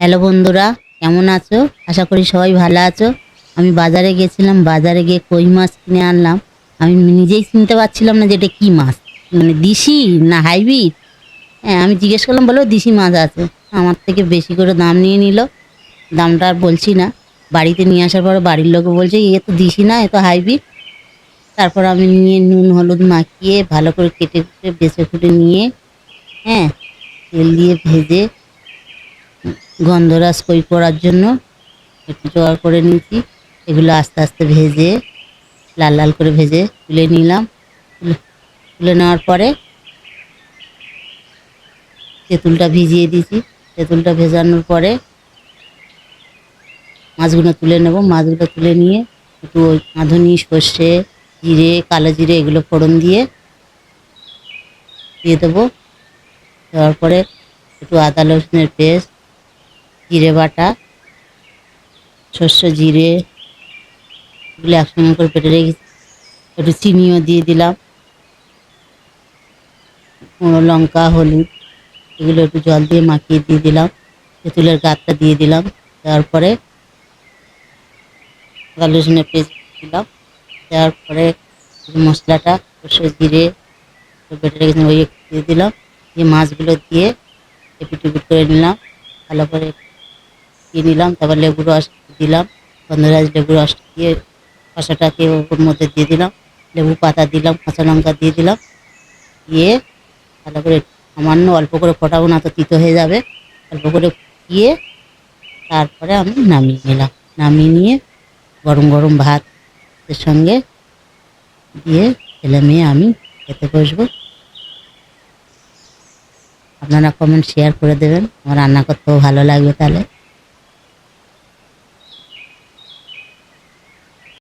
Hello বন্ধুরা, কেমন আছো? আশা করি সবাই ভালো আছো। আমি বাজারে গেছিলাম, বাজারে গিয়ে কই মাছ কিনে আনলাম। আমি নিজেই চিনতে পারছিলাম না যে এটা কী মাছ, মানে দেশি না হাইব্রিড। হ্যাঁ, আমি জিজ্ঞেস করলাম, বলো দেশি মাছ আছে। আমার থেকে বেশি করে দাম নিয়ে নিল। দামটা আর বলছি না। বাড়িতে নিয়ে আসার পরে বাড়ির লোকে বলছে এ তো দেশি না, এ তো হাইব্রিড। তারপর আমি নিয়ে নুন হলুদ মাখিয়ে ভালো করে কেটে কুটে বেছে ফুটে নিয়ে, হ্যাঁ, তেল দিয়ে ভেজে গন্ধরাজ কই করার জন্য একটু জোগাড় করে নিয়েছি। এগুলো আস্তে আস্তে ভেজে লাল লাল করে ভেজে তুলে নিলাম। তুলে নেওয়ার পরে তেঁতুলটা ভিজিয়ে দিয়েছি। তেঁতুলটা ভেজানোর পরে মাছগুলো তুলে নেব। মাছগুলো তুলে নিয়ে একটু ওই রাঁধুনি, সর্ষে, জিরে, কালো জিরে এগুলো ফোড়ন দিয়ে দেবো। দেওয়ার পরে একটু আদা রসুনের পেস্ট, জিরে বাটা, সর্ষে জিরে এগুলো একসঙ্গে করে পেটে রেখেছি। একটু চিনিও দিয়ে দিলাম, গুঁড়ো লঙ্কা, হলুদ এগুলো একটু জল দিয়ে মাখিয়ে দিয়ে দিলাম। তেঁতুলের গাঁটটা দিয়ে দিলাম। দেওয়ার পরে আদা রসুনের পেস্ট দিলাম। দেওয়ার পরে মশলাটা সর্ষে জিরে বেটে রেখেছি ওই একটু দিয়ে দিলাম। দিয়ে মাছগুলো দিয়ে এপিট উপিট করে নিলাম, ভালো করে দিয়ে নিলাম। তারপর লেবুর রস দিলাম, গন্ধরাজ লেবুর রস দিয়ে কষাটাকে ওর মধ্যে দিয়ে দিলাম। লেবু পাতা দিলাম, কাঁচা লঙ্কা দিয়ে দিলাম। দিয়ে ভালো করে সামান্য অল্প করে ফোটাবো, না তো তিতো হয়ে যাবে। অল্প করে ফুটিয়ে তারপরে আমি নামিয়ে নিলাম। নামিয়ে নিয়ে গরম গরম ভাতের সঙ্গে দিয়ে ছেলে মেয়ে আমি খেতে বসবো। আপনারা কমেন্ট শেয়ার করে দেবেন, আমার রান্না করতেও ভালো লাগবে তাহলে।